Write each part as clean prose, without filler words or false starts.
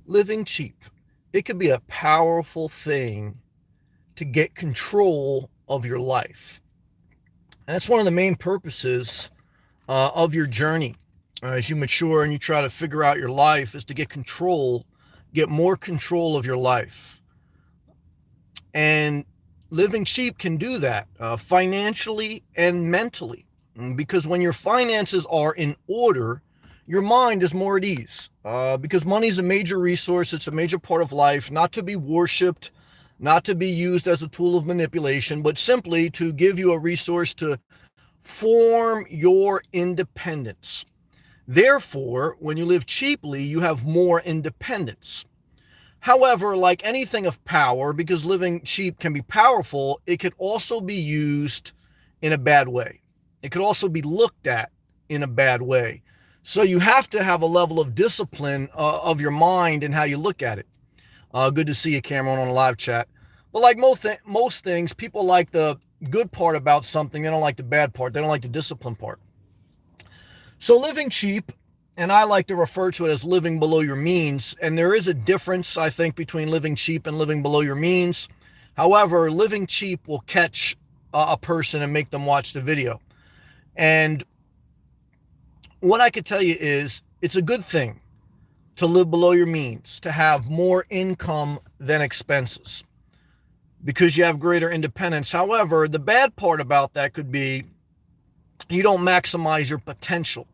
Living cheap, it could be a powerful thing to get control of your life. And that's one of the main purposes of your journey as you mature and you try to figure out your life is to get control, get more control of your life. And living cheap can do that financially and mentally. Because when your finances are in order, your mind is more at ease. Because money is a major resource, it's a major part of life, not to be worshipped, not to be used as a tool of manipulation, but simply to give you a resource to form your independence. Therefore, when you live cheaply, you have more independence. However, like anything of power, because living cheap can be powerful, it could also be used in a bad way. It could also be looked at in a bad way. So you have to have a level of discipline of your mind and how you look at it. Good to see you, Cameron, on a live chat. But like most things, people like the good part about something. They don't like the bad part. They don't like the discipline part. So living cheap, and I like to refer to it as living below your means. And there is a difference, I think, between living cheap and living below your means. However, living cheap will catch a person and make them watch the video. And what I could tell you is it's a good thing to live below your means, to have more income than expenses because you have greater independence. However, the bad part about that could be you don't maximize your potential.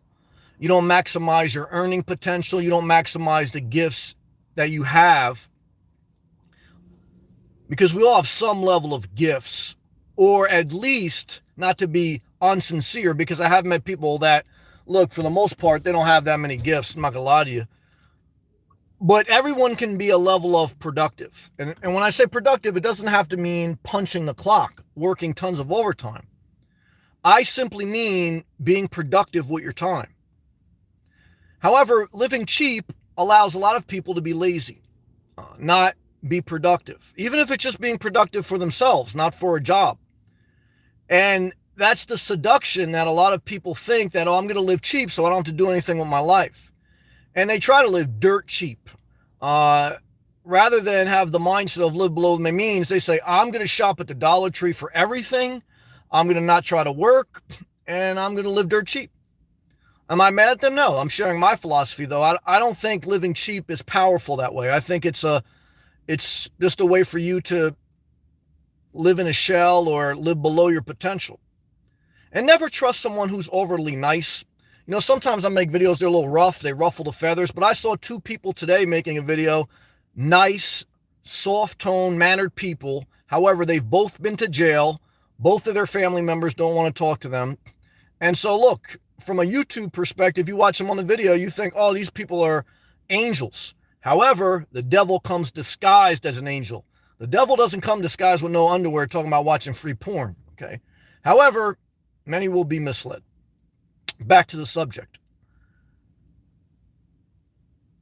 You don't maximize your earning potential. You don't maximize the gifts that you have because we all have some level of gifts, or at least not to be unsincere, because I have met people that, look, for the most part, they don't have that many gifts. I'm not going to lie to you. But everyone can be a level of productive. And when I say productive, it doesn't have to mean punching the clock, working tons of overtime. I simply mean being productive with your time. However, living cheap allows a lot of people to be lazy, not be productive, even if it's just being productive for themselves, not for a job. And that's the seduction that a lot of people think that, oh, I'm going to live cheap so I don't have to do anything with my life. And they try to live dirt cheap. Rather than have the mindset of live below my means, they say, I'm going to shop at the Dollar Tree for everything. I'm going to not try to work, and I'm going to live dirt cheap. Am I mad at them? No, I'm sharing my philosophy, though. I don't think living cheap is powerful that way. I think it's just a way for you to live in a shell or live below your potential. And never trust someone who's overly nice. You know, sometimes I make videos, they're a little rough, they ruffle the feathers, but I saw two people today making a video, nice, soft tone, mannered people. However, they've both been to jail. Both of their family members don't want to talk to them. And so, look, from a YouTube perspective, you watch them on the video, you think, oh, these people are angels. However, the devil comes disguised as an angel. The devil doesn't come disguised with no underwear talking about watching free porn, okay? However, many will be misled. Back to the subject.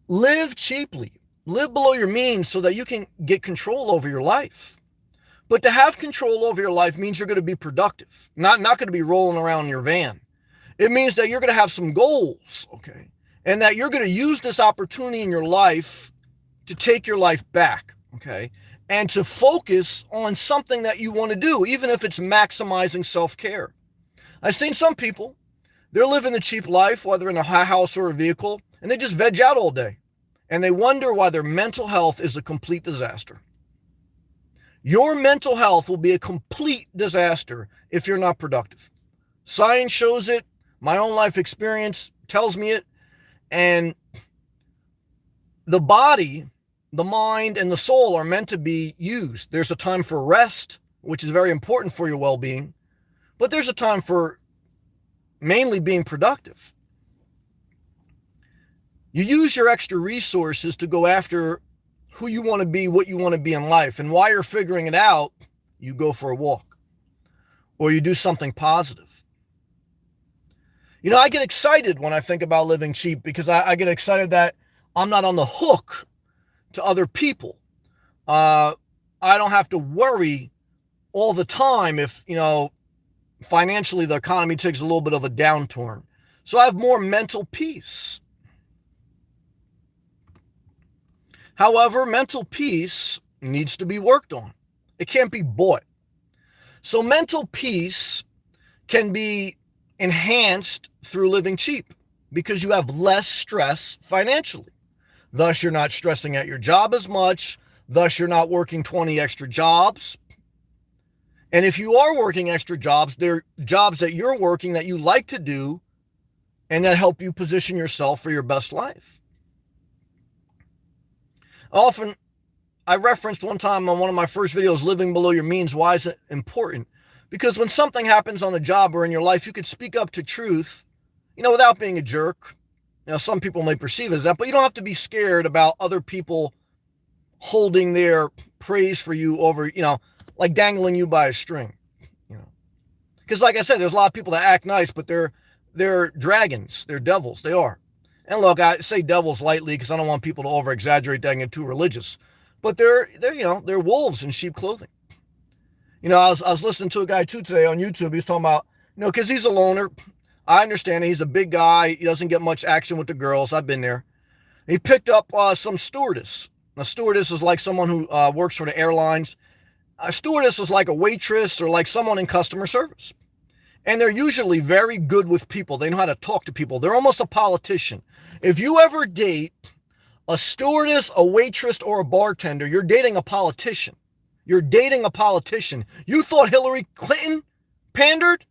Live cheaply. Live below your means so that you can get control over your life. But to have control over your life means you're going to be productive, not going to be rolling around in your van. It means that you're going to have some goals, okay? And that you're going to use this opportunity in your life to take your life back, okay? And to focus on something that you want to do, even if it's maximizing self-care. I've seen some people, they're living the cheap life, whether in a house or a vehicle, and they just veg out all day. And they wonder why their mental health is a complete disaster. Your mental health will be a complete disaster if you're not productive. Science shows it. My own life experience tells me it. And the body, the mind, and the soul are meant to be used. There's a time for rest, which is very important for your well-being. But there's a time for mainly being productive. You use your extra resources to go after who you want to be, what you want to be in life. And while you're figuring it out, you go for a walk or you do something positive. You know, I get excited when I think about living cheap because I get excited that I'm not on the hook to other people. I don't have to worry all the time if, you know, financially the economy takes a little bit of a downturn. So I have more mental peace. However, mental peace needs to be worked on. It can't be bought. So mental peace can be enhanced through living cheap because you have less stress financially. Thus, you're not stressing at your job as much. Thus, you're not working 20 extra jobs. And if you are working extra jobs, they're jobs that you're working that you like to do and that help you position yourself for your best life. Often, I referenced one time on one of my first videos, living below your means. Why is it important? Because when something happens on a job or in your life, you could speak up to truth, without being a jerk. Some people may perceive it as that, but you don't have to be scared about other people holding their praise for you over, like dangling you by a string, Because like I said, there's a lot of people that act nice, but they're dragons, they're devils, they are. And look, I say devils lightly because I don't want people to over exaggerate that and get too religious. But they're wolves in sheep clothing. I was listening to a guy too today on YouTube. He's talking about, because he's a loner. I understand he's a big guy. He doesn't get much action with the girls. I've been there. He picked up some stewardess. A stewardess is like someone who works for the airlines. A stewardess is like a waitress or like someone in customer service. And they're usually very good with people. They know how to talk to people. They're almost a politician. If you ever date a stewardess, a waitress, or a bartender, you're dating a politician. You're dating a politician. You thought Hillary Clinton pandered?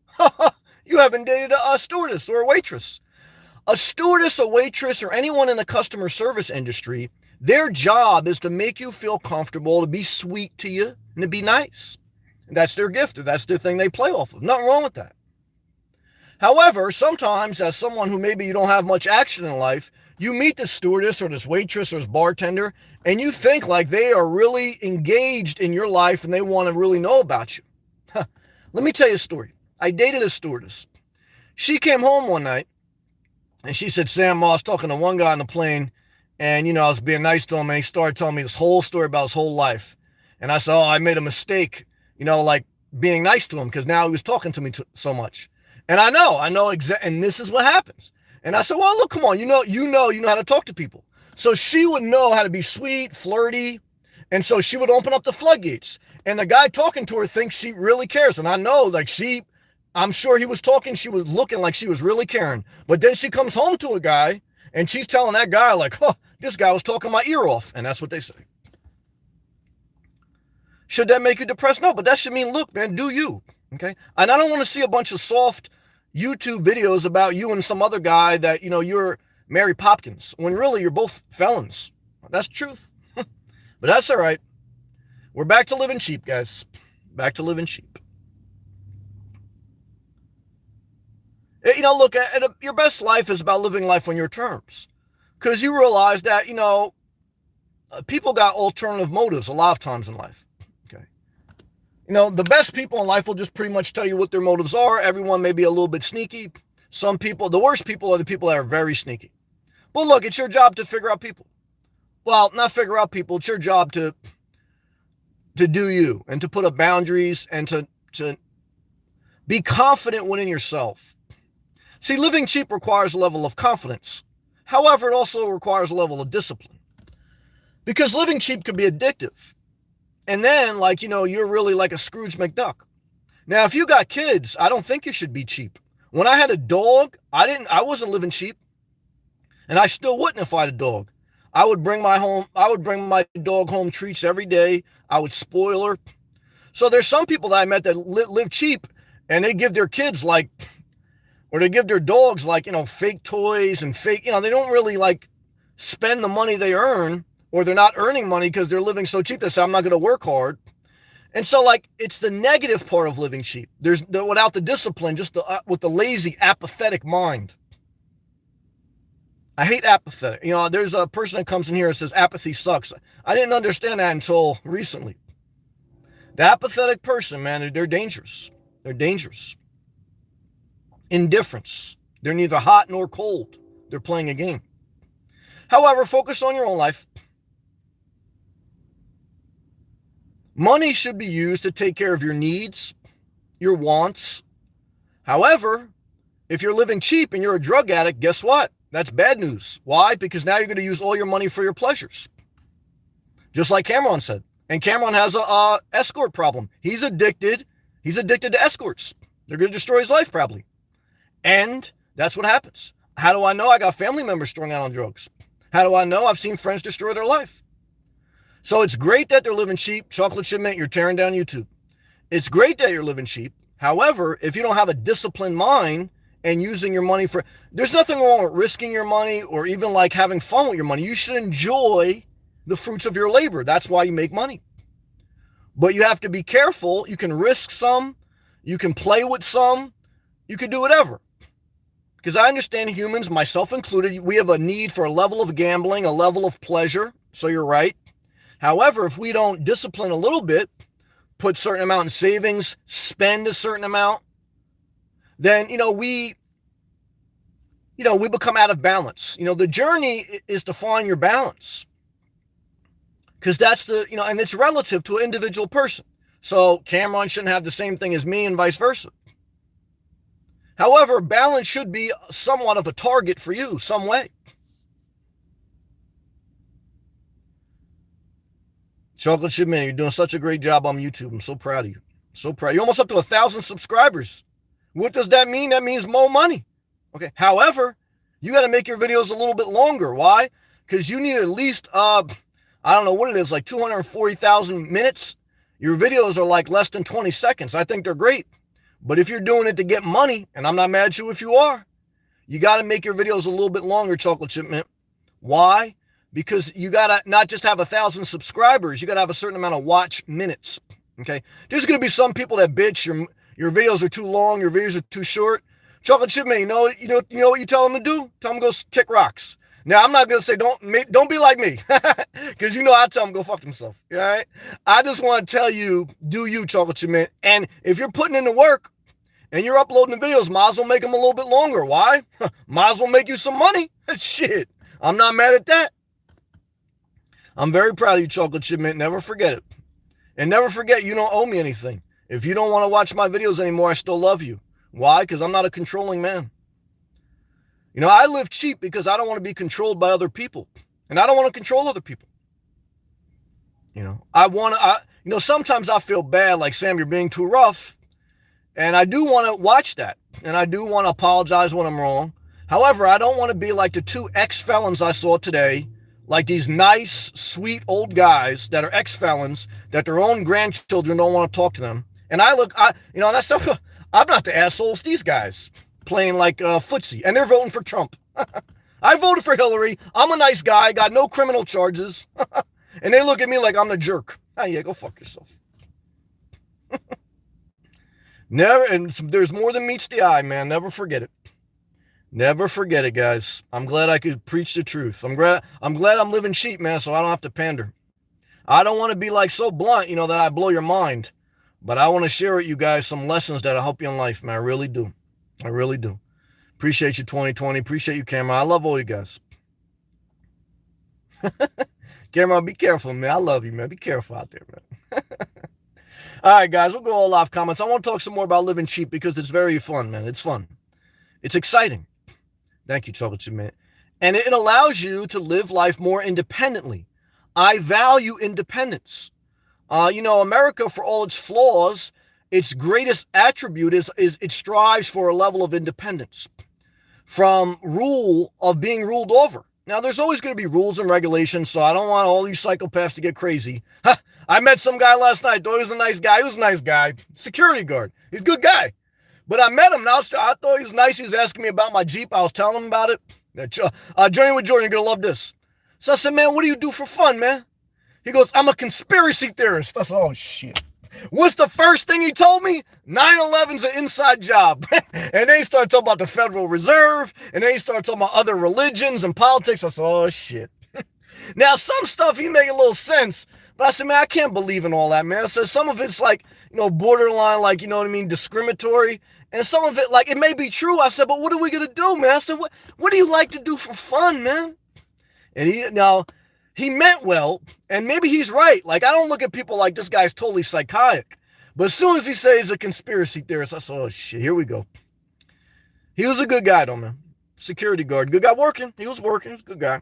You haven't dated a stewardess or a waitress. A stewardess, a waitress, or anyone in the customer service industry, their job is to make you feel comfortable, to be sweet to you, and to be nice. That's their gift. That's their thing they play off of. Nothing wrong with that. However, sometimes as someone who maybe you don't have much action in life, you meet this stewardess or this waitress or this bartender, and you think like they are really engaged in your life and they want to really know about you. Let me tell you a story. I dated a stewardess. She came home one night and she said, Sam, I was talking to one guy on the plane and, I was being nice to him and he started telling me this whole story about his whole life. And I said, I made a mistake, like being nice to him because now he was talking to me so much. And I know and this is what happens. And I said, well, look, come on, you know how to talk to people. So she would know how to be sweet, flirty. And so she would open up the floodgates. And the guy talking to her thinks she really cares. And I know, I'm sure he was talking, she was looking like she was really caring. But then she comes home to a guy and she's telling that guy like, this guy was talking my ear off. And that's what they say. Should that make you depressed? No, but that should mean, look, man, do you. Okay. And I don't want to see a bunch of soft YouTube videos about you and some other guy that, you're Mary Poppins, when really you're both felons. That's truth. But that's all right. We're back to living cheap, guys. Back to living cheap. Look, your best life is about living life on your terms. Because you realize that, people got alternative motives a lot of times in life. The best people in life will just pretty much tell you what their motives are. Everyone may be a little bit sneaky. Some people, the worst people are the people that are very sneaky. But look, it's your job to figure out people. Well, not figure out people. It's your job to do you and to put up boundaries and to be confident within yourself. See, living cheap requires a level of confidence. However, it also requires a level of discipline. Because living cheap can be addictive. And then, you're really like a Scrooge McDuck. Now, if you got kids, I don't think you should be cheap. When I had a dog, I wasn't living cheap. And I still wouldn't if I had a dog. I would bring my dog home treats every day. I would spoil her. So there's some people that I met that live cheap and they give their kids or they give their dogs fake toys and fake, they don't really spend the money they earn. Or they're not earning money because they're living so cheap. They say, I'm not going to work hard. And so it's the negative part of living cheap. Without the discipline, just with the lazy, apathetic mind. I hate apathetic. There's a person that comes in here and says apathy sucks. I didn't understand that until recently. The apathetic person, man, they're dangerous. They're dangerous. Indifference. They're neither hot nor cold. They're playing a game. However, focus on your own life. Money should be used to take care of your needs, your wants. However, if you're living cheap and you're a drug addict, guess what? That's bad news. Why? Because now you're going to use all your money for your pleasures. just like Cameron said. And Cameron has a escort problem. He's addicted. He's addicted to escorts. They're going to destroy his life probably. And that's what happens. How do I know? I got family members strung out on drugs. How do I know? I've seen friends destroy their life. So it's great that they're living cheap. Chocolate chip mint, you're tearing down YouTube. It's great that you're living cheap. However, if you don't have a disciplined mind and using your money for, there's nothing wrong with risking your money or even like having fun with your money. You should enjoy the fruits of your labor. That's why you make money. But you have to be careful. You can risk some. You can play with some. You can do whatever. Because I understand humans, myself included, we have a need for a level of gambling, a level of pleasure. So you're right. However, if we don't discipline a little bit, put a certain amount in savings, spend a certain amount, then, we become out of balance. The journey is to find your balance. Because that's and it's relative to an individual person. So Cameron shouldn't have the same thing as me and vice versa. However, balance should be somewhat of a target for you, some way. Chocolate Chip Man, you're doing such a great job on YouTube. I'm so proud of you. So proud. You're almost up to 1,000 subscribers. What does that mean? That means more money. Okay. However, you got to make your videos a little bit longer. Why? Because you need at least, I don't know what it is, like 240,000 minutes. Your videos are like less than 20 seconds. I think they're great. But if you're doing it to get money, and I'm not mad at you if you are, you got to make your videos a little bit longer, Chocolate Chip Mint. Why? Because you got to not just have 1,000 subscribers, you got to have a certain amount of watch minutes. Okay? There's going to be some people that bitch your videos are too long, your videos are too short. Chocolate Chip Man, you know what you tell them to do? Tell them to go kick rocks. Now, I'm not going to say don't be like me, because I tell them go fuck themselves, all right? I just want to tell you, do you, Chocolate Chip Man. And if you're putting in the work and you're uploading the videos, might as well make them a little bit longer. Why? Might as well make you some money. Shit, I'm not mad at that. I'm very proud of you, Chocolate Chip Man. Never forget it. And never forget, you don't owe me anything. If you don't want to watch my videos anymore, I still love you. Why? Because I'm not a controlling man. I live cheap because I don't want to be controlled by other people. And I don't want to control other people. Sometimes I feel bad, like, Sam, you're being too rough. And I do want to watch that. And I do want to apologize when I'm wrong. However, I don't want to be like the 2 ex-felons I saw today, like these nice, sweet old guys that are ex-felons, that their own grandchildren don't want to talk to them. And I'm not the assholes, these guys playing like footsie, and they're voting for Trump. I voted for Hillary. I'm a nice guy, got no criminal charges. And they look at me like I'm the jerk. Oh, yeah, go fuck yourself. Never, and there's more than meets the eye, man. Never forget it. Never forget it, guys. I'm glad I could preach the truth. I'm glad I'm living cheap, man, so I don't have to pander. I don't want to be like so blunt, that I blow your mind. But I want to share with you guys some lessons that'll help you in life, man. I really do. I really do. Appreciate you, 2020. Appreciate you, Cameron. I love all you guys. Cameron, be careful, man. I love you, man. Be careful out there, man. All right, guys, we'll go all live comments. I want to talk some more about living cheap because it's very fun, man. It's fun. It's exciting. Thank you, Chocolate Chip Man. And it allows you to live life more independently. I value independence. America, for all its flaws, its greatest attribute is it strives for a level of independence from being ruled over. Now, there's always going to be rules and regulations, so I don't want all these psychopaths to get crazy. I met some guy last night. Thought he was a nice guy. He was a nice guy. Security guard. He's a good guy. But I met him. Now I thought he was nice. He was asking me about my Jeep. I was telling him about it. Journey with Jordan, you're going to love this. So I said, man, what do you do for fun, man? He goes, I'm a conspiracy theorist. I said, oh, shit. What's the first thing he told me? 9/11's an inside job. And then he started talking about the Federal Reserve. And then he started talking about other religions and politics. I said, oh, shit. Now, some stuff, he make a little sense. But I said, man, I can't believe in all that, man. So some of it's like, borderline, like, discriminatory. And some of it, like, it may be true. I said, but what are we going to do, man? I said, what do you like to do for fun, man? And he meant well, and maybe he's right. Like, I don't look at people like this guy's totally psychotic. But as soon as he says he's a conspiracy theorist, I said, oh, shit, here we go. He was a good guy, though, man. Security guard. Good guy working. He was working. He was a good guy.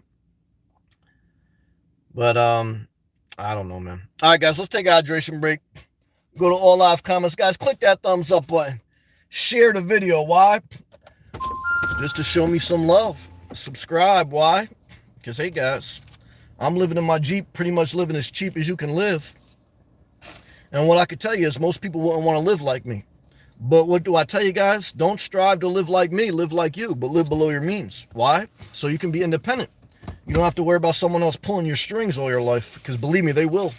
But, I don't know, man. All right, guys, let's take a hydration break. Go to all live comments. Guys, click that thumbs up button. Share the video. Why? Just to show me some love. Subscribe. Why? Because, hey, guys, I'm living in my Jeep, pretty much living as cheap as you can live. And what I can tell you is most people wouldn't want to live like me. But what do I tell you, guys? Don't strive to live like me, live like you, but live below your means. Why? So you can be independent. You don't have to worry about someone else pulling your strings all your life, because believe me, they will.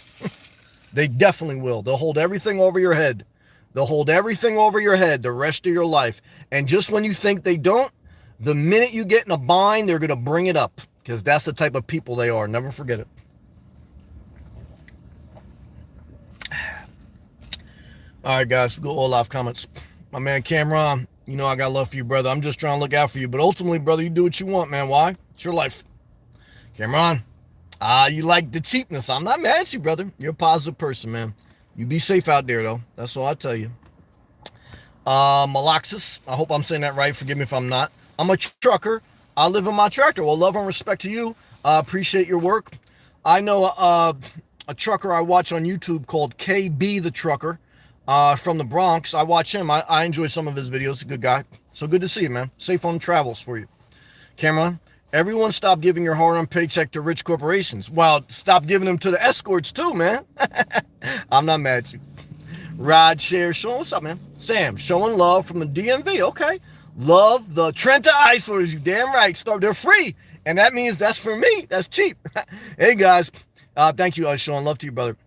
They definitely will. They'll hold everything over your head. They'll hold everything over your head the rest of your life. And just when you think they don't, the minute you get in a bind, they're going to bring it up, because that's the type of people they are. Never forget it. All right, guys, go all live comments. My man Cameron, you know I got love for you, brother. I'm just trying to look out for you. But ultimately, brother, you do what you want, man. Why? It's your life. Cameron, you like the cheapness. I'm not mad at you, brother. You're a positive person, man. You be safe out there, though. That's all I tell you. Malaxis, I hope I'm saying that right. Forgive me if I'm not. I'm a trucker. I live in my tractor. Well, love and respect to you. Appreciate your work. I know a trucker I watch on YouTube called KB the Trucker from the Bronx. I watch him. I enjoy some of his videos. A good guy. So good to see you, man. Safe on travels for you. Cameron, everyone stop giving your hard-earned paycheck to rich corporations. Well, stop giving them to the escorts too, man. I'm not mad at you. Rod Share showing, what's up, man? Sam, showing love from the DMV. Okay. Love the Trenta Ice Orders. You damn right. They're free. And that means that's for me. That's cheap. Hey, guys. Thank you, Sean. Love to you, brother.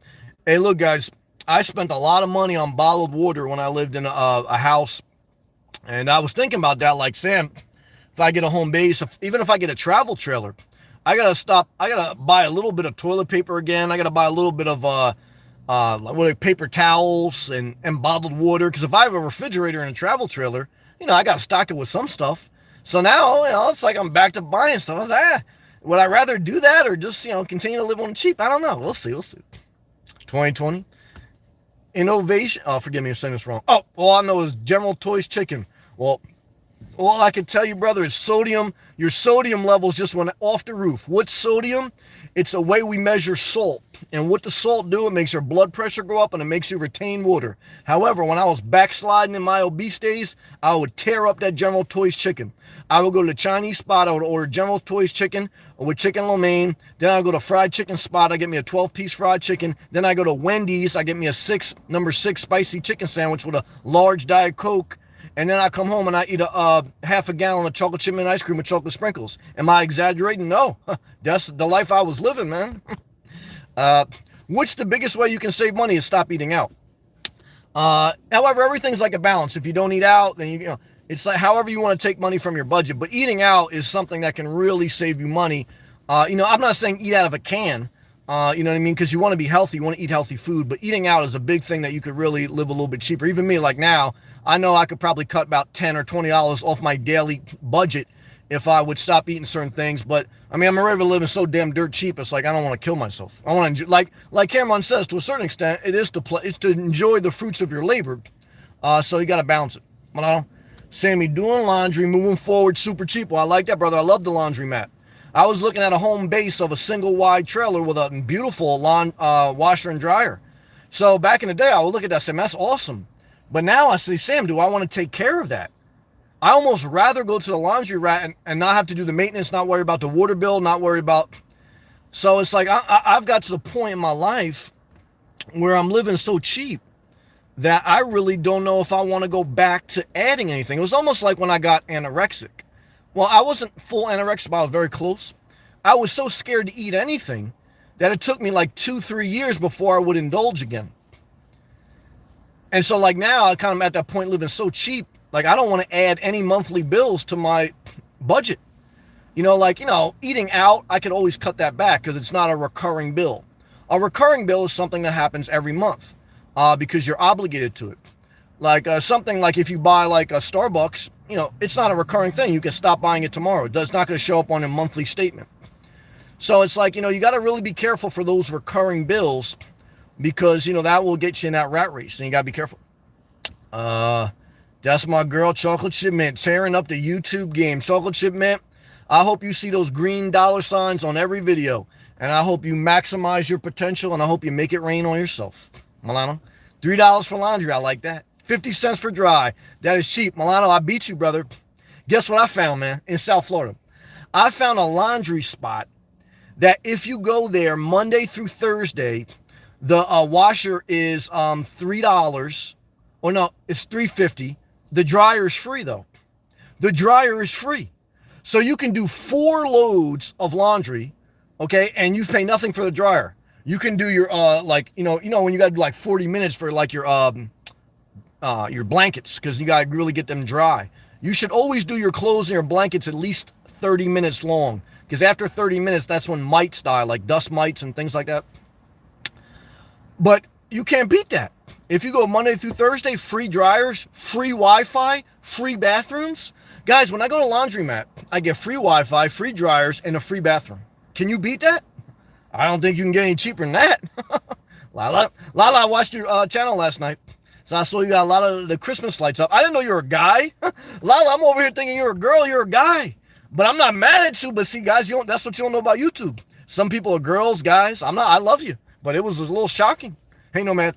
Hey, look, guys. I spent a lot of money on bottled water when I lived in a house. And I was thinking about that, like, Sam, if I get a home base, even if I get a travel trailer, I got to buy a little bit of toilet paper again. I got to buy a little bit of paper towels and bottled water. Because if I have a refrigerator in a travel trailer, I got to stock it with some stuff. So now, it's like I'm back to buying stuff. I was like, would I rather do that or just, continue to live on the cheap? I don't know. We'll see. 2020. Innovation. Oh, forgive me, I'm saying this wrong. Oh, all I know is General Toys Chicken. Well, all I can tell you, brother, is sodium. Your sodium levels just went off the roof. What's sodium? It's a way we measure salt. And what the salt do, it makes your blood pressure go up and it makes you retain water. However, when I was backsliding in my obese days, I would tear up that General Toys Chicken. I would go to the Chinese spot. I would order General Toys Chicken with chicken lo mein. Then I go to fried chicken spot. I get me a 12-piece fried chicken. Then I go to Wendy's. I get me a number 6 spicy chicken sandwich with a large Diet Coke. And then I come home and I eat a half a gallon of chocolate chip mint ice cream with chocolate sprinkles. Am I exaggerating? No. That's the life I was living, man. Which the biggest way you can save money is stop eating out. However, everything's like a balance. If you don't eat out, then it's like however you want to take money from your budget. But eating out is something that can really save you money. I'm not saying eat out of a can. You know what I mean? Because you want to be healthy, you want to eat healthy food, but eating out is a big thing that you could really live a little bit cheaper. Even me, like now, I know I could probably cut about $10 or $20 off my daily budget if I would stop eating certain things. But I mean, I'm already living so damn dirt cheap. It's like I don't want to kill myself. I want to like Cameron says, to a certain extent, it's to enjoy the fruits of your labor. So you got to balance it. Sammy, doing laundry, moving forward, super cheap. Well, I like that, brother. I love the laundromat. I was looking at a home base of a single wide trailer with a beautiful lawn washer and dryer. So back in the day, I would look at that and say, that's awesome. But now I say, Sam, do I want to take care of that? I almost rather go to the laundry mat and not have to do the maintenance, not worry about the water bill, not worry about. So it's like I've got to the point in my life where I'm living so cheap that I really don't know if I want to go back to adding anything. It was almost like when I got anorexic. Well, I wasn't full anorexic, but I was very close. I was so scared to eat anything that it took me like 2-3 years before I would indulge again. And so like now I kind of at that point living so cheap, like I don't want to add any monthly bills to my budget. Eating out, I could always cut that back because it's not a recurring bill. A recurring bill is something that happens every month because you're obligated to it. Like something like if you buy like a Starbucks, it's not a recurring thing. You can stop buying it tomorrow. It's not going to show up on a monthly statement. So it's like, you got to really be careful for those recurring bills because, that will get you in that rat race and you got to be careful. That's my girl, Chocolate Chip Mint, tearing up the YouTube game. Chocolate Chip Mint, I hope you see those green dollar signs on every video. And I hope you maximize your potential, and I hope you make it rain on yourself. Milano, $3 for laundry. I like that. 50 cents for dry. That is cheap. Milano, I beat you, brother. Guess what I found, man, in South Florida? I found a laundry spot that if you go there Monday through Thursday, the washer is $3. Or no, it's $3.50. The dryer is free, though. The dryer is free. So you can do 4 loads of laundry, okay, and you pay nothing for the dryer. You can do your like, you know when you got to do like 40 minutes for like your blankets, because you got to really get them dry. You should always do your clothes and your blankets at least 30 minutes long, because after 30 minutes, that's when mites die, like dust mites and things like that. But you can't beat that. If you go Monday through Thursday, free dryers, free Wi-Fi, free bathrooms. Guys, when I go to Laundromat, I get free Wi-Fi, free dryers, and a free bathroom. Can you beat that? I don't think you can get any cheaper than that. Lala, I watched your channel last night. So I saw you got a lot of the Christmas lights up. I didn't know you were a guy. Lala, I'm over here thinking you're a girl, you're a guy. But I'm not mad at you. But see, guys, that's what you don't know about YouTube. Some people are girls, guys. I love you. But it was a little shocking. Hey, no, man.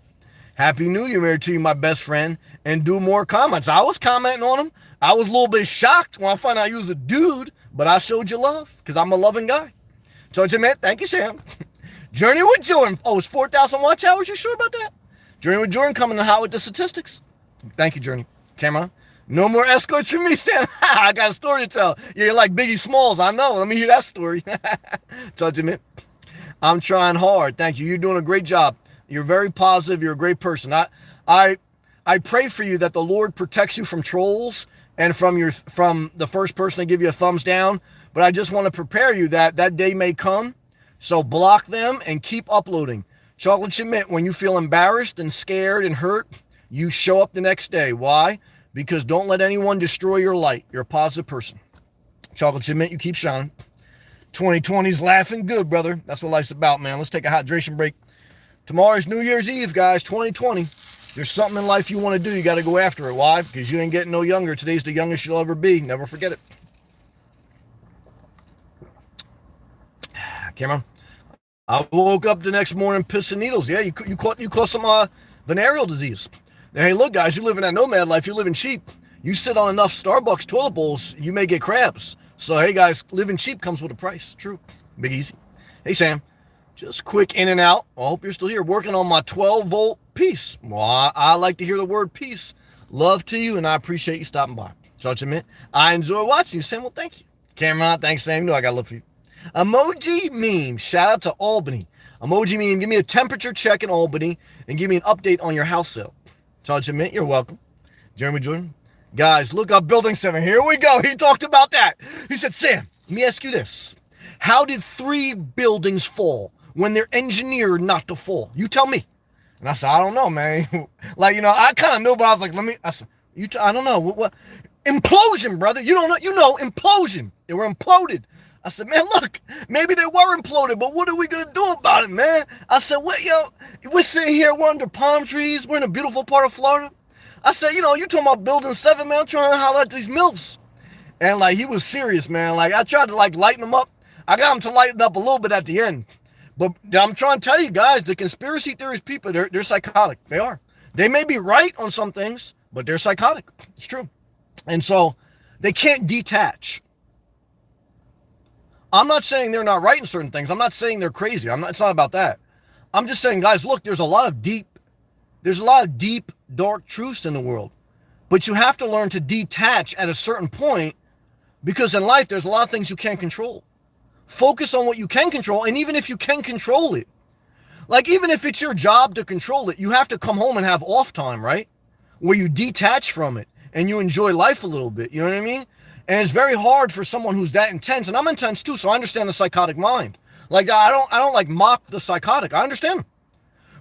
Happy New Year, married to you, my best friend. And do more comments. I was commenting on them. I was a little bit shocked when I found out you was a dude. But I showed you love because I'm a loving guy. So, man, thank you, Sam. Journey with Jordan. Oh, it's 4,000 watch hours? You sure about that? Journey with Jordan coming in hot with the statistics. Thank you, Journey. Cameron. No more escorts for me, Sam. I got a story to tell. You're like Biggie Smalls. I know. Let me hear that story. Touch him in. I'm trying hard. Thank you. You're doing a great job. You're very positive. You're a great person. I pray for you that the Lord protects you from trolls and from the first person to give you a thumbs down. But I just want to prepare you that day may come. So block them and keep uploading. Chocolate chip mint, when you feel embarrassed and scared and hurt, you show up the next day. Why? Because don't let anyone destroy your light. You're a positive person. Chocolate chip mint, you keep shining. 2020's laughing good, brother. That's what life's about, man. Let's take a hydration break. Tomorrow's New Year's Eve, guys, 2020. There's something in life you want to do. You got to go after it. Why? Because you ain't getting no younger. Today's the youngest you'll ever be. Never forget it. Cameron. I woke up the next morning pissing needles. Yeah, you caught some venereal disease. Now, hey, look, guys, you live in that nomad life. You're living cheap. You sit on enough Starbucks toilet bowls, you may get crabs. So, hey, guys, living cheap comes with a price. True. Big easy. Hey, Sam, just quick in and out. I hope you're still here working on my 12-volt piece. Well, I like to hear the word peace. Love to you, and I appreciate you stopping by. Such a minute. I enjoy watching you, Sam. Well, thank you. Cameron, thanks, Sam. You know I got love for you. Emoji meme, shout out to Albany. Emoji meme, give me a temperature check in Albany and give me an update on your house sale. Charge a mint, you're welcome. Jeremy Jordan. Guys, look up Building 7. Here we go. He talked about that. He said, Sam, let me ask you this. How did 3 buildings fall when they're engineered not to fall? You tell me. And I said, I don't know, man. Like, I kind of know, but I was like, I don't know. What? Implosion, brother. You don't know, implosion. They were imploded. I said, man, look, maybe they were imploded, but what are we going to do about it, man? I said, we're sitting here, we're under palm trees, we're in a beautiful part of Florida. I said, you're talking about Building 7, man, I'm trying to holler at these MILFs. And, like, he was serious, man. Like, I tried to, like, lighten him up. I got him to lighten up a little bit at the end. But I'm trying to tell you guys, the conspiracy theories people, they're psychotic. They are. They may be right on some things, but they're psychotic. It's true. And so they can't detach. I'm not saying they're not right in certain things. I'm not saying they're crazy. It's not about that. I'm just saying, guys, look, there's a lot of deep, dark truths in the world. But you have to learn to detach at a certain point, because in life, there's a lot of things you can't control. Focus on what you can control, and even if you can control it, like even if it's your job to control it, you have to come home and have off time, right? Where you detach from it and you enjoy life a little bit. You know what I mean? And it's very hard for someone who's that intense, and I'm intense too, so I understand the psychotic mind. Like, I don't like mock the psychotic. I understand them.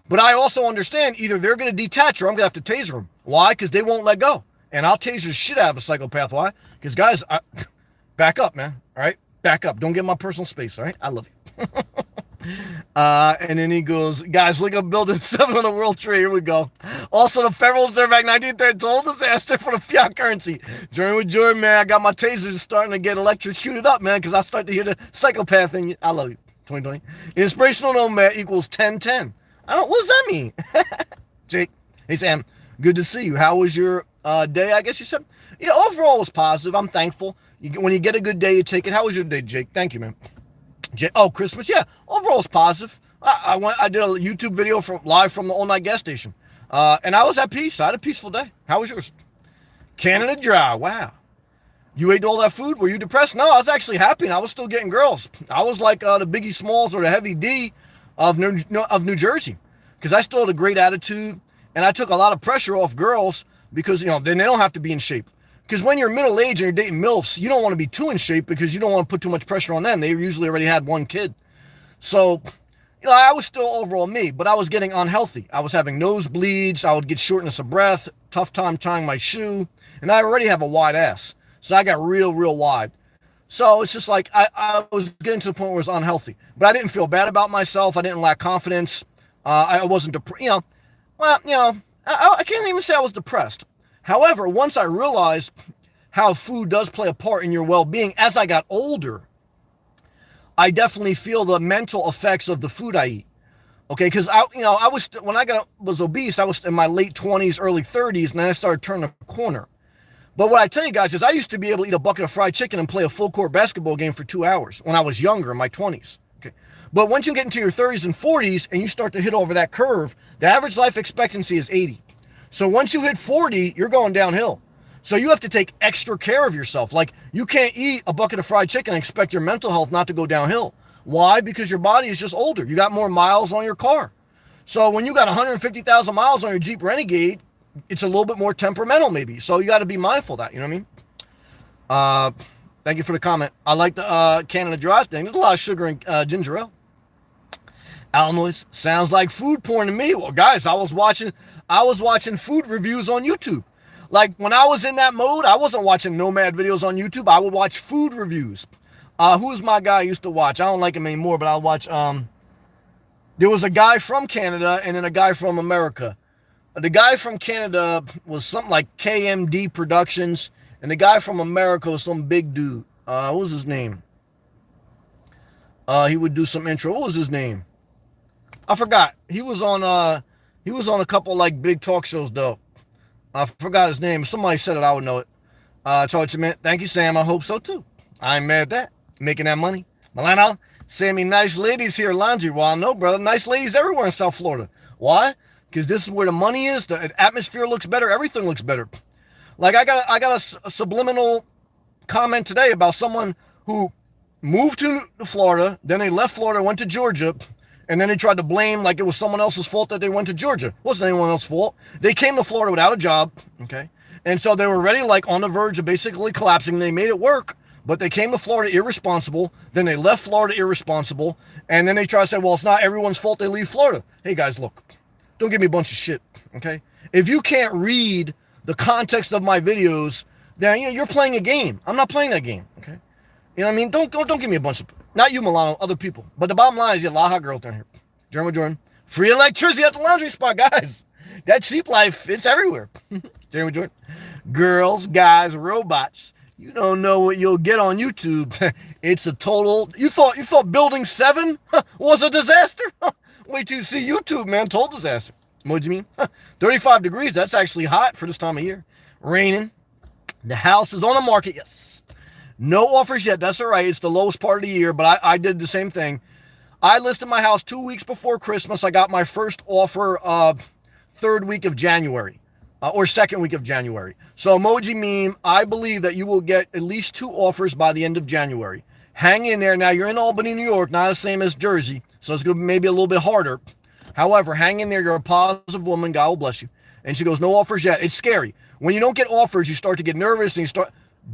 But I also understand either they're going to detach or I'm going to have to taser them. Why? Because they won't let go. And I'll taser the shit out of a psychopath. Why? Because, guys, back up, man. All right? Back up. Don't get my personal space, all right? I love you. And then he goes, guys, look up Building 7 on the World Trade. Here we go. Also, the Federal Reserve Act 1930 total disaster for the fiat currency. Journey with Jordan, man. I got my tasers starting to get electrocuted up, man, because I start to hear the psychopath in you. I love you. 2020. Inspirational nomad equals 1010. What does that mean? Jake, hey Sam, good to see you. How was your day? I guess you said. Yeah, overall it was positive. I'm thankful. When you get a good day, you take it. How was your day, Jake? Thank you, man. Oh, Christmas, yeah. Overall it's positive. I did a YouTube video live from the all night gas station, and I was at peace. I had a peaceful day. How was yours? Canada Dry. Wow. You ate all that food? Were you depressed? No, I was actually happy, and I was still getting girls. I was like the Biggie Smalls or the Heavy D of New Jersey, because I still had a great attitude, and I took a lot of pressure off girls because, then they don't have to be in shape. Because when you're middle-aged and you're dating MILFs, you don't want to be too in shape because you don't want to put too much pressure on them. They usually already had one kid. So, I was still overall me, but I was getting unhealthy. I was having nosebleeds. I would get shortness of breath, tough time tying my shoe, and I already have a wide ass. So I got real, real wide. So it's just like I was getting to the point where it was unhealthy. But I didn't feel bad about myself. I didn't lack confidence. I wasn't depressed. I can't even say I was depressed. However, once I realized how food does play a part in your well-being, as I got older, I definitely feel the mental effects of the food I eat. Okay, because when I was obese, I was in my late 20s, early 30s, and then I started turning a corner. But what I tell you guys is I used to be able to eat a bucket of fried chicken and play a full-court basketball game for 2 hours when I was younger, in my 20s. Okay, but once you get into your 30s and 40s and you start to hit over that curve, the average life expectancy is 80. So once you hit 40, you're going downhill. So you have to take extra care of yourself. Like, you can't eat a bucket of fried chicken and expect your mental health not to go downhill. Why? Because your body is just older. You got more miles on your car. So when you got 150,000 miles on your Jeep Renegade, it's a little bit more temperamental maybe. So you got to be mindful of that. You know what I mean? Thank you for the comment. I like the Canada Dry thing. There's a lot of sugar in ginger ale. Alnois, sounds like food porn to me. Well, guys, I was watching food reviews on YouTube. Like, when I was in that mode, I wasn't watching nomad videos on YouTube. I would watch food reviews. Who's my guy I used to watch? I don't like him anymore, but I'll watch. There was a guy from Canada and then a guy from America. The guy from Canada was something like KMD Productions, and the guy from America was some big dude. What was his name? He would do some intro. What was his name? I forgot. He was on a couple like big talk shows though. I forgot his name. If somebody said it, I would know it. Charge man. Thank you, Sam. I hope so too. I ain't mad at that. Making that money. Milano, Sammy, nice ladies here, laundry. Well, no, brother. Nice ladies everywhere in South Florida. Why? Because this is where the money is. The atmosphere looks better. Everything looks better. Like, I got a subliminal comment today about someone who moved to Florida, then they left Florida, went to Georgia, and then they tried to blame like it was someone else's fault that they went to Georgia. It wasn't anyone else's fault. They came to Florida without a job, okay? And so they were already like on the verge of basically collapsing. They made it work, but they came to Florida irresponsible. Then they left Florida irresponsible. And then they try to say, well, it's not everyone's fault they leave Florida. Hey, guys, look, don't give me a bunch of shit, okay? If you can't read the context of my videos, then, you're playing a game. I'm not playing that game, okay? You know what I mean? Don't give me a bunch of... Not you, Milano, other people. But the bottom line is, a lot of hot girls down here. Jordan. Free electricity at the laundry spot, guys. That cheap life, it's everywhere. Jordan. Girls, guys, robots. You don't know what you'll get on YouTube. It's a total... You thought Building 7 was a disaster? Wait till you see YouTube, man. Total disaster. What do you mean? 35 degrees. That's actually hot for this time of year. Raining. The house is on the market. Yes. No offers yet. That's all right. It's the lowest part of the year, but I did the same thing. I listed my house 2 weeks before Christmas. I got my first offer third week of January or second week of January. So emoji meme, I believe that you will get at least 2 offers by the end of January. Hang in there. Now, you're in Albany, New York, not the same as Jersey, so it's going to be maybe a little bit harder. However, hang in there. You're a positive woman. God will bless you. And she goes, no offers yet. It's scary. When you don't get offers, you start to get nervous and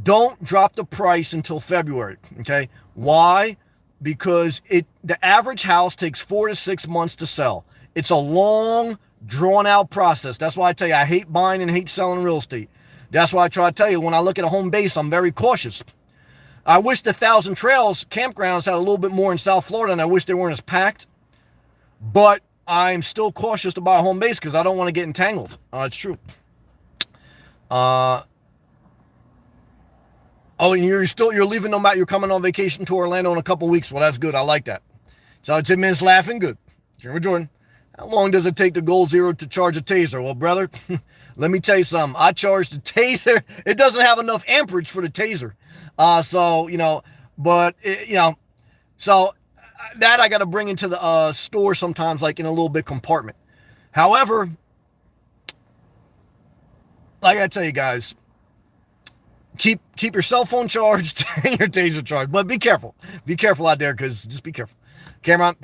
don't drop the price until February, okay? Why? Because the average house takes 4 to 6 months to sell. It's a long, drawn-out process. That's why I tell you, I hate buying and hate selling real estate. That's why I try to tell you, when I look at a home base, I'm very cautious. I wish the Thousand Trails campgrounds had a little bit more in South Florida, and I wish they weren't as packed. But I'm still cautious to buy a home base because I don't want to get entangled. It's true. Oh, and you're leaving no matter, you're coming on vacation to Orlando in a couple weeks. Well, that's good. I like that. So Tim is laughing good. Jeremy Jordan. How long does it take the Gold Zero to charge a taser? Well, brother, let me tell you something. I charged the taser. It doesn't have enough amperage for the taser. So, so that I got to bring into the store sometimes, like in a little bit compartment. However, I got to tell you guys, keep your cell phone charged and your taser charged. But be careful. Be careful out there, because just be careful. Cameron,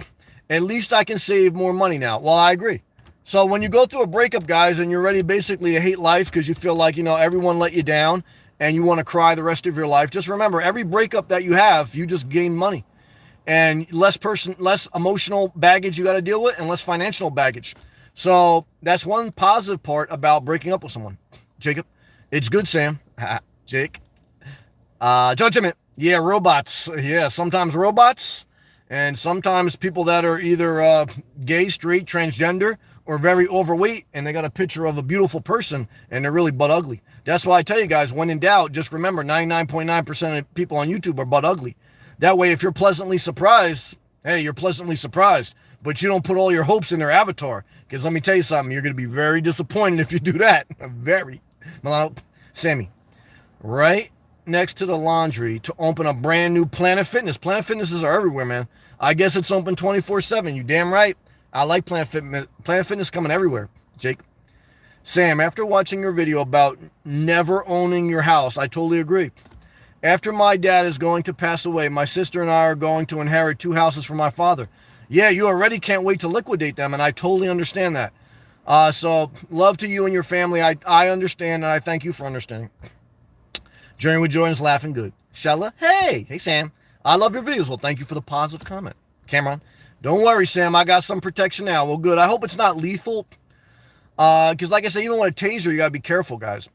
at least I can save more money now. Well, I agree. So when you go through a breakup, guys, and you're ready basically to hate life because you feel like, everyone let you down and you want to cry the rest of your life, just remember, every breakup that you have, you just gain money and less emotional baggage you got to deal with and less financial baggage. So that's one positive part about breaking up with someone. Jacob, it's good, Sam. Jake. Judgment. Yeah, robots. Yeah, sometimes robots. And sometimes people that are either gay, straight, transgender, or very overweight, and they got a picture of a beautiful person, and they're really butt ugly. That's why I tell you guys, when in doubt, just remember 99.9% of people on YouTube are butt ugly. That way, if you're pleasantly surprised, hey, you're pleasantly surprised, but you don't put all your hopes in their avatar. Because let me tell you something, you're going to be very disappointed if you do that. Very. Milano, Sammy, right next to the laundry to open a brand new Planet Fitness. Planet Fitnesses are everywhere, man. I guess it's open 24/7. You damn right. I like Planet Fitness. Planet Fitness coming everywhere. Jake. Sam, after watching your video about never owning your house, I totally agree. After my dad is going to pass away, my sister and I are going to inherit 2 houses from my father. Yeah, you already can't wait to liquidate them, and I totally understand that. So love to you and your family. I understand, and I thank you for understanding. Journey with Jordan's laughing good. Shella, hey Sam, I love your videos. Well, thank you for the positive comment. Cameron, don't worry, Sam, I got some protection now. Well, good. I hope it's not lethal. Because like I said, even with a taser, you got to be careful, guys.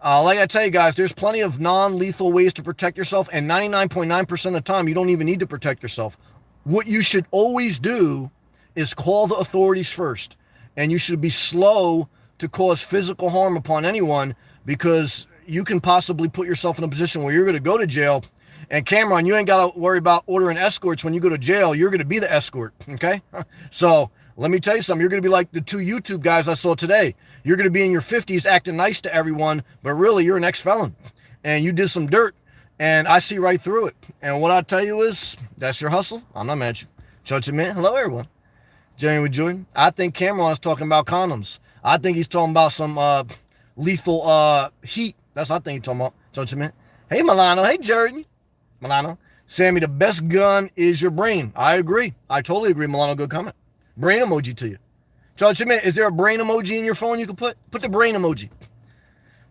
Like I tell you guys, there's plenty of non-lethal ways to protect yourself, and 99.9% of the time, you don't even need to protect yourself. What you should always do is call the authorities first, and you should be slow to cause physical harm upon anyone, because you can possibly put yourself in a position where you're going to go to jail. And Cameron, you ain't got to worry about ordering escorts when you go to jail. You're going to be the escort, okay? So let me tell you something. You're going to be like the 2 YouTube guys I saw today. You're going to be in your 50s acting nice to everyone, but really you're an ex-felon, and you did some dirt, and I see right through it. And what I tell you is, that's your hustle. I'm not mad at you. Church man, hello everyone. Jerry with Jordan. I think Cameron's talking about condoms. I think he's talking about some lethal heat. That's what I think he's talking about. Church man. Hey Milano. Hey Jordan. Milano. Sammy, the best gun is your brain. I agree. I totally agree, Milano. Good comment. Brain emoji to you. Church man, is there a brain emoji in your phone you can put? Put the brain emoji.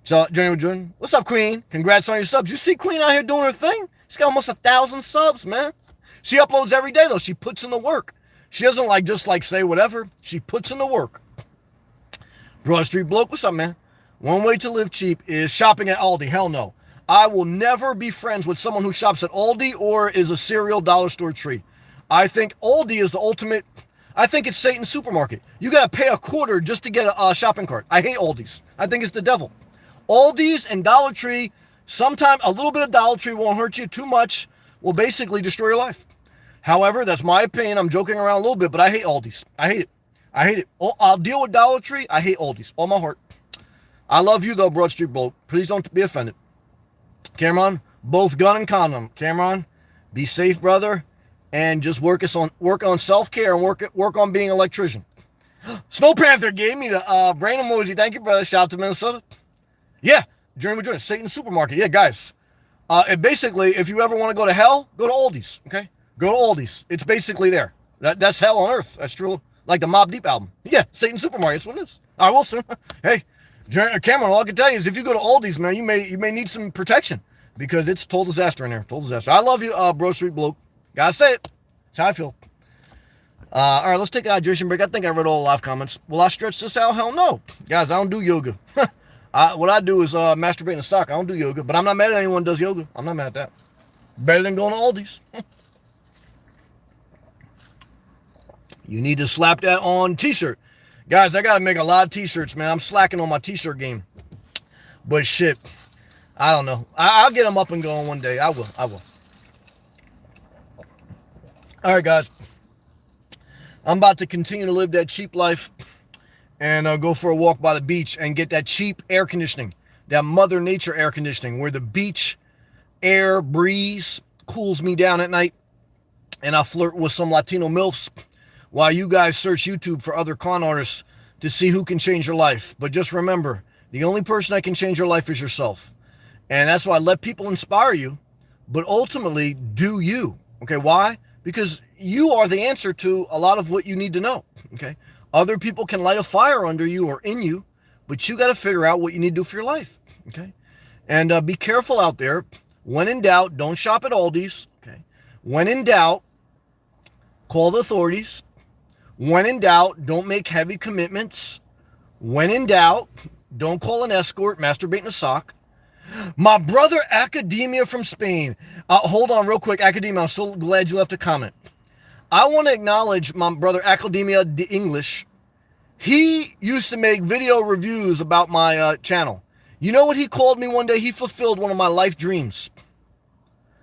So, Journey with Jordan. What's up, Queen? Congrats on your subs. You see Queen out here doing her thing? She's got almost 1,000 subs, man. She uploads every day, though. She puts in the work. She doesn't just say whatever. She puts in the work. Broad Street Bloke, what's up, man? One way to live cheap is shopping at Aldi. Hell no. I will never be friends with someone who shops at Aldi or is a cereal dollar store tree. I think Aldi is the ultimate. I think it's Satan's supermarket. You got to pay a quarter just to get a shopping cart. I hate Aldi's. I think it's the devil. Aldi's and Dollar Tree, sometimes a little bit of Dollar Tree won't hurt you too much, will basically destroy your life. However, that's my opinion. I'm joking around a little bit, but I hate Aldi's. I hate it. I hate it. I'll deal with Dollar Tree. I hate Aldi's. All my heart. I love you, though, Broad Street Bloke. Please don't be offended. Cameron, both gun and condom. Cameron, be safe, brother, and just work on self-care and work on being an electrician. Snow Panther gave me the brain emoji. Thank you, brother. Shout out to Minnesota. Yeah, Journey with Jordan, Satan's supermarket. Yeah, guys. And basically, if you ever want to go to hell, go to Aldi's, okay? Go to Aldi's. It's basically there. That's hell on earth. That's true. Like the Mobb Deep album. Yeah, Satan's supermarket. That's what it is. All right, Wilson. Hey, Cameron, all I can tell you is if you go to Aldi's, man, you may need some protection because it's total disaster in there. Total disaster. I love you, Bro Street Bloke. Gotta say it. That's how I feel. All right, let's take a hydration break. I think I read all the live comments. Will I stretch this out? Hell no. Guys, I don't do yoga. What I do is masturbate in a sock. I don't do yoga, but I'm not mad at anyone who does yoga. I'm not mad at that. Better than going to Aldi's. You need to slap that on t-shirt. Guys, I got to make a lot of t-shirts, man. I'm slacking on my t-shirt game. But shit, I don't know. I'll get them up and going one day. I will. All right, guys. I'm about to continue to live that cheap life and go for a walk by the beach and get that cheap air conditioning, that Mother Nature air conditioning, where the beach air breeze cools me down at night, and I flirt with some Latino MILFs while you guys search YouTube for other con artists to see who can change your life. But just remember, the only person that can change your life is yourself. And that's why I let people inspire you, but ultimately do you. Okay, why? Because you are the answer to a lot of what you need to know. Okay, other people can light a fire under you or in you, but you got to figure out what you need to do for your life. Okay, and be careful out there. When in doubt, don't shop at Aldi's. Okay, when in doubt, call the authorities. When in doubt, don't make heavy commitments. When in doubt, don't call an escort, masturbate in a sock. My brother Academia from Spain. Hold on real quick, Academia. I'm so glad you left a comment. I want to acknowledge my brother Academia the English. He used to make video reviews about my channel. You know what he called me one day? He fulfilled one of my life dreams.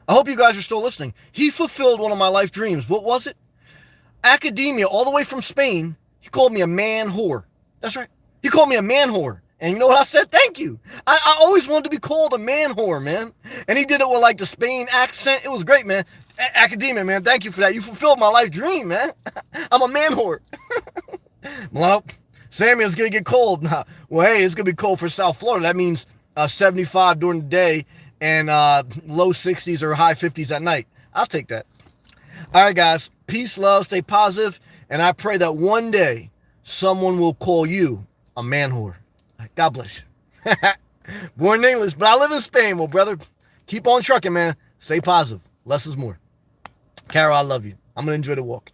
I hope you guys are still listening. He fulfilled one of my life dreams. What was it? Academia, all the way from Spain, he called me a man whore. That's right. He called me a man whore. And you know what I said? Thank you. I always wanted to be called a man whore, man. And he did it with like the Spain accent. It was great, man. Academia, man. Thank you for that. You fulfilled my life dream, man. I'm a man whore. Well, Sammy, it's going to get cold now. Well, hey, it's going to be cold for South Florida. That means 75 during the day and low 60s or high 50s at night. I'll take that. All right, guys. Peace, love, stay positive, and I pray that one day someone will call you a man whore. God bless you. Born in English, but I live in Spain. Well, brother, keep on trucking, man. Stay positive. Less is more. Carol, I love you. I'm going to enjoy the walk.